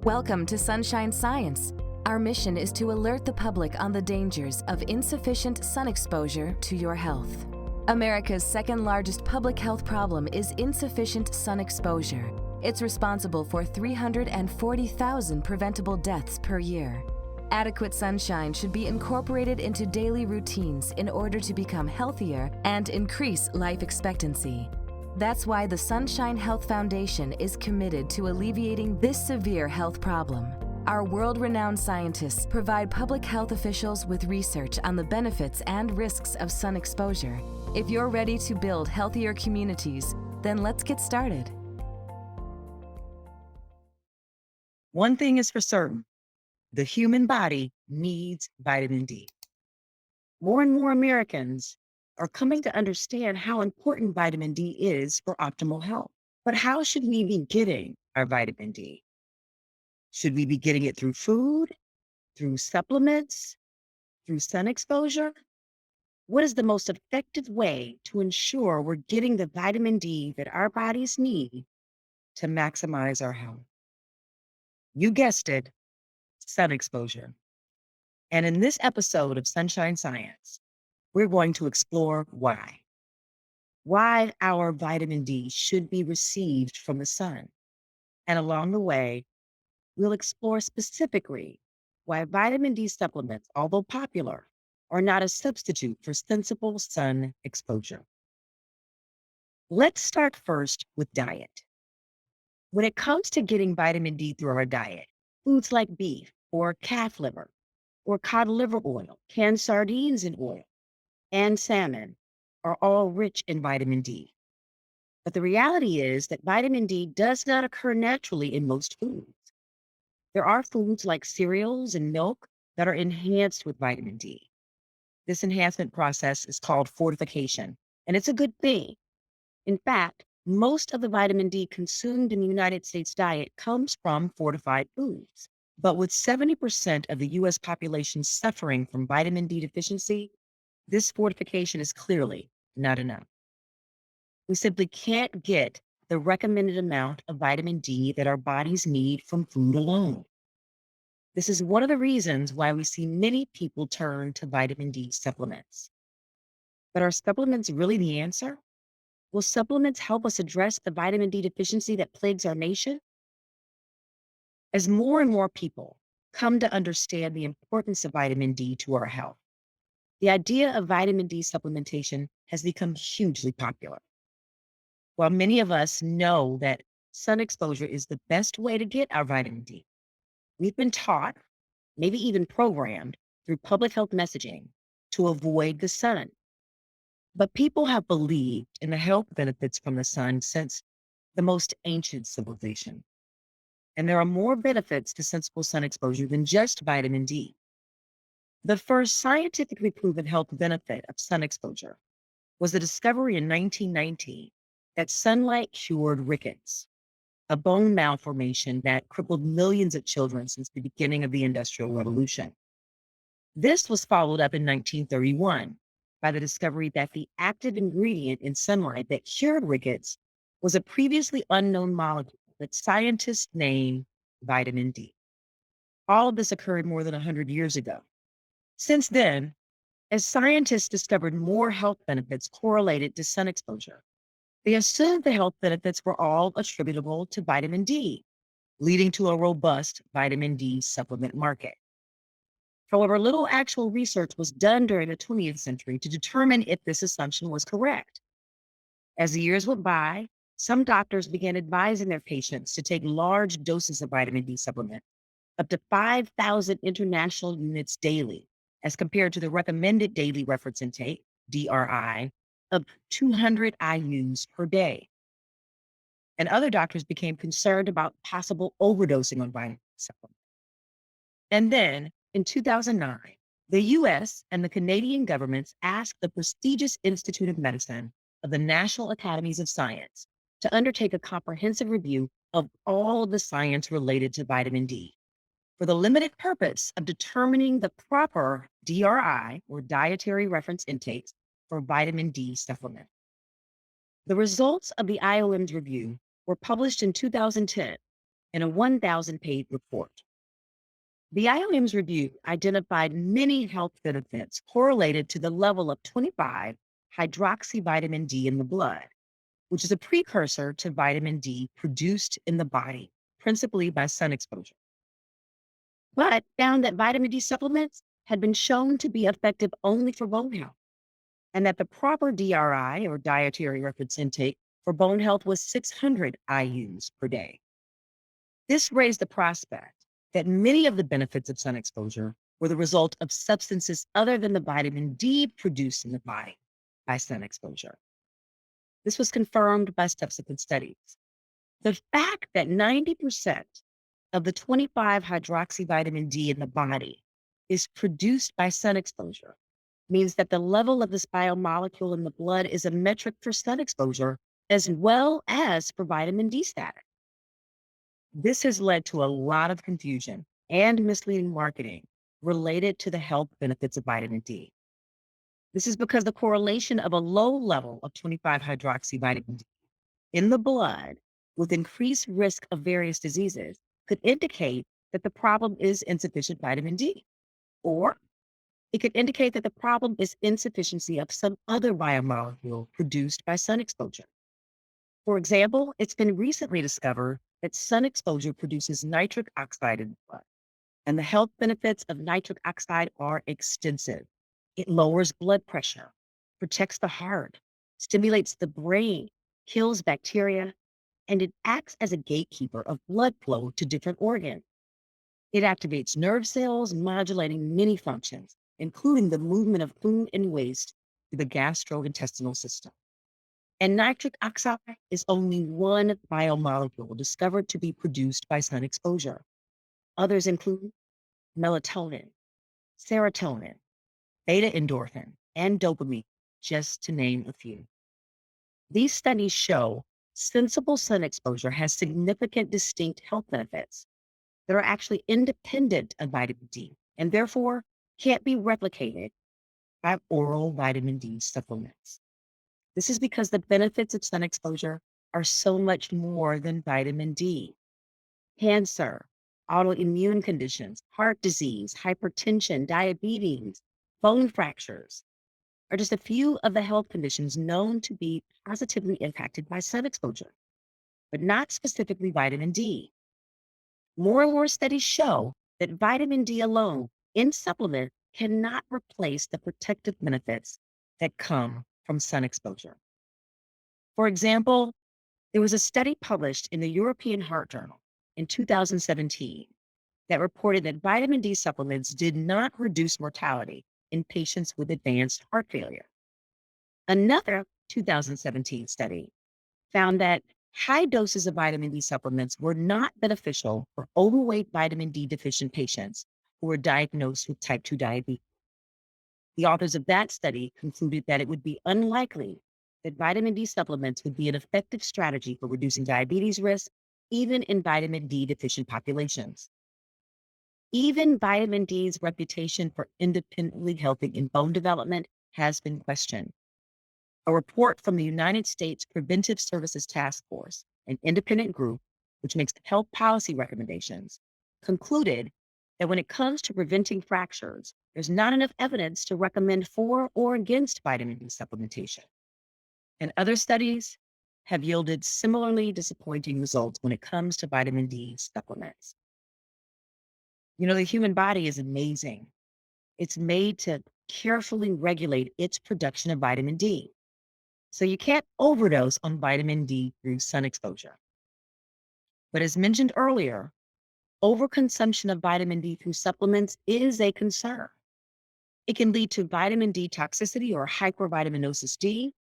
Welcome to Sunshine Science. Our mission is to alert the public on the dangers of insufficient sun exposure to your health. America's second largest public health problem is insufficient sun exposure. It's responsible for 340,000 preventable deaths per year. Adequate sunshine should be incorporated into daily routines in order to become healthier and increase life expectancy. That's why the Sunshine Health Foundation is committed to alleviating this severe health problem. Our world-renowned scientists provide public health officials with research on the benefits and risks of sun exposure. If you're ready to build healthier communities, then let's get started. One thing is for certain, the human body needs vitamin D. More and more Americans are coming to understand how important vitamin D is for optimal health. But how should we be getting our vitamin D? Should we be getting it through food, through supplements, through sun exposure? What is the most effective way to ensure we're getting the vitamin D that our bodies need to maximize our health? You guessed it, sun exposure. And in this episode of Sunshine Science, we're going to explore why our vitamin D should be received from the sun. And along the way, we'll explore specifically why vitamin D supplements, although popular, are not a substitute for sensible sun exposure. Let's start first with diet. When it comes to getting vitamin D through our diet, foods like beef or calf liver or cod liver oil, canned sardines in oil, and salmon are all rich in vitamin D. But the reality is that vitamin D does not occur naturally in most foods. There are foods like cereals and milk that are enhanced with vitamin D. This enhancement process is called fortification, and it's a good thing. In fact, most of the vitamin D consumed in the United States diet comes from fortified foods. But with 70% of the US population suffering from vitamin D deficiency, this fortification is clearly not enough. We simply can't get the recommended amount of vitamin D that our bodies need from food alone. This is one of the reasons why we see many people turn to vitamin D supplements. But are supplements really the answer? Will supplements help us address the vitamin D deficiency that plagues our nation? As more and more people come to understand the importance of vitamin D to our health, the idea of vitamin D supplementation has become hugely popular. While many of us know that sun exposure is the best way to get our vitamin D, we've been taught, maybe even programmed through public health messaging to avoid the sun. But people have believed in the health benefits from the sun since the most ancient civilization. And there are more benefits to sensible sun exposure than just vitamin D. The first scientifically proven health benefit of sun exposure was the discovery in 1919 that sunlight cured rickets, a bone malformation that crippled millions of children since the beginning of the Industrial Revolution. This was followed up in 1931 by the discovery that the active ingredient in sunlight that cured rickets was a previously unknown molecule that scientists named vitamin D. All of this occurred more than 100 years ago. Since then, as scientists discovered more health benefits correlated to sun exposure, they assumed the health benefits were all attributable to vitamin D, leading to a robust vitamin D supplement market. However, little actual research was done during the 20th century to determine if this assumption was correct. As the years went by, some doctors began advising their patients to take large doses of vitamin D supplement, up to 5,000 international units daily, as compared to the recommended daily reference intake, DRI, of 200 IUs per day. And other doctors became concerned about possible overdosing on vitamin D supplement. And then in 2009, the US and the Canadian governments asked the prestigious Institute of Medicine of the National Academies of Science to undertake a comprehensive review of all of the science related to vitamin D for the limited purpose of determining the proper DRI, or dietary reference intakes, for vitamin D supplement. The results of the IOM's review were published in 2010 in a 1,000-page report. The IOM's review identified many health benefits correlated to the level of 25 hydroxyvitamin D in the blood, which is a precursor to vitamin D produced in the body, principally by sun exposure. But found that vitamin D supplements had been shown to be effective only for bone health, and that the proper DRI, or dietary reference intake, for bone health was 600 IUs per day. This raised the prospect that many of the benefits of sun exposure were the result of substances other than the vitamin D produced in the body by sun exposure. This was confirmed by subsequent studies. The fact that 90% of the 25 hydroxyvitamin D in the body is produced by sun exposure means that the level of this biomolecule in the blood is a metric for sun exposure as well as for vitamin D status. This has led to a lot of confusion and misleading marketing related to the health benefits of vitamin D. This is because the correlation of a low level of 25 hydroxyvitamin D in the blood with increased risk of various diseases could indicate that the problem is insufficient vitamin D, or it could indicate that the problem is insufficiency of some other biomolecule produced by sun exposure. For example, it's been recently discovered that sun exposure produces nitric oxide in the blood, and the health benefits of nitric oxide are extensive. It lowers blood pressure, protects the heart, stimulates the brain, kills bacteria, and it acts as a gatekeeper of blood flow to different organs. It activates nerve cells, modulating many functions, including the movement of food and waste through the gastrointestinal system. And nitric oxide is only one biomolecule discovered to be produced by sun exposure. Others include melatonin, serotonin, beta endorphin, and dopamine, just to name a few. These studies show sensible sun exposure has significant distinct health benefits that are actually independent of vitamin D and therefore can't be replicated by oral vitamin D supplements. This is because the benefits of sun exposure are so much more than vitamin D. Cancer, autoimmune conditions, heart disease, hypertension, diabetes, bone fractures are just a few of the health conditions known to be positively impacted by sun exposure, but not specifically vitamin D. More and more studies show that vitamin D alone in supplement cannot replace the protective benefits that come from sun exposure. For example, there was a study published in the European Heart Journal in 2017 that reported that vitamin D supplements did not reduce mortality in patients with advanced heart failure. Another 2017 study found that high doses of vitamin D supplements were not beneficial for overweight vitamin D deficient patients who were diagnosed with type 2 diabetes. The authors of that study concluded that it would be unlikely that vitamin D supplements would be an effective strategy for reducing diabetes risk, even in vitamin D deficient populations. Even vitamin D's reputation for independently helping in bone development has been questioned. A report from the United States Preventive Services Task Force, an independent group which makes health policy recommendations, concluded that when it comes to preventing fractures, there's not enough evidence to recommend for or against vitamin D supplementation. And other studies have yielded similarly disappointing results when it comes to vitamin D supplements. You know, the human body is amazing. It's made to carefully regulate its production of vitamin D. So you can't overdose on vitamin D through sun exposure. But as mentioned earlier, overconsumption of vitamin D through supplements is a concern. It can lead to vitamin D toxicity or hypervitaminosis D,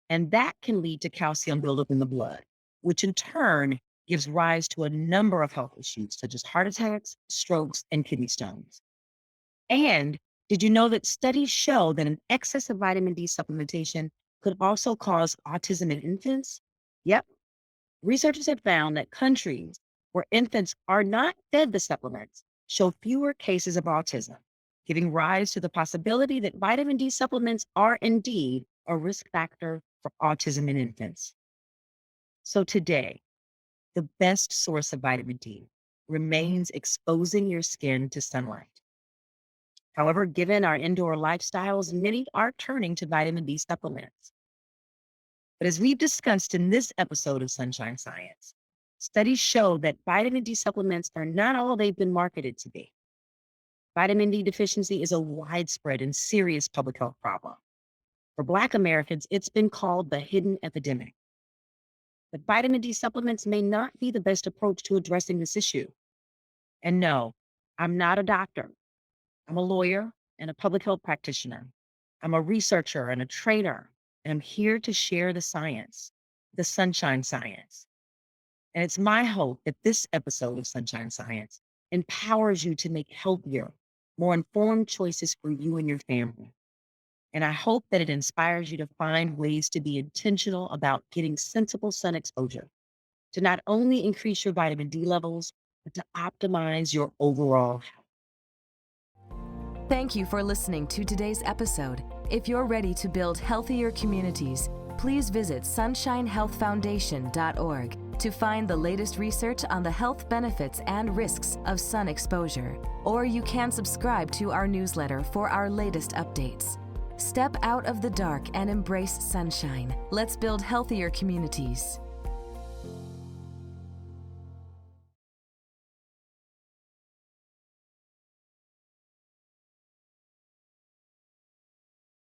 and that can lead to calcium buildup in the blood, which in turn gives rise to a number of health issues such as heart attacks, strokes, and kidney stones. And did you know that studies show that an excess of vitamin D supplementation could also cause autism in infants? Yep. Researchers have found that countries where infants are not fed the supplements show fewer cases of autism, giving rise to the possibility that vitamin D supplements are indeed a risk factor for autism in infants. So today, the best source of vitamin D remains exposing your skin to sunlight. However, given our indoor lifestyles, many are turning to vitamin D supplements. But as we've discussed in this episode of Sunshine Science, studies show that vitamin D supplements are not all they've been marketed to be. Vitamin D deficiency is a widespread and serious public health problem. For Black Americans, it's been called the hidden epidemic. But vitamin D supplements may not be the best approach to addressing this issue. And no, I'm not a doctor. I'm a lawyer and a public health practitioner. I'm a researcher and a trainer, and I'm here to share the science, the sunshine science. And it's my hope that this episode of Sunshine Science empowers you to make healthier, more informed choices for you and your family. And I hope that it inspires you to find ways to be intentional about getting sensible sun exposure to not only increase your vitamin D levels, but to optimize your overall health. Thank you for listening to today's episode. If you're ready to build healthier communities, please visit sunshinehealthfoundation.org to find the latest research on the health benefits and risks of sun exposure. Or you can subscribe to our newsletter for our latest updates. Step out of the dark and embrace sunshine. Let's build healthier communities.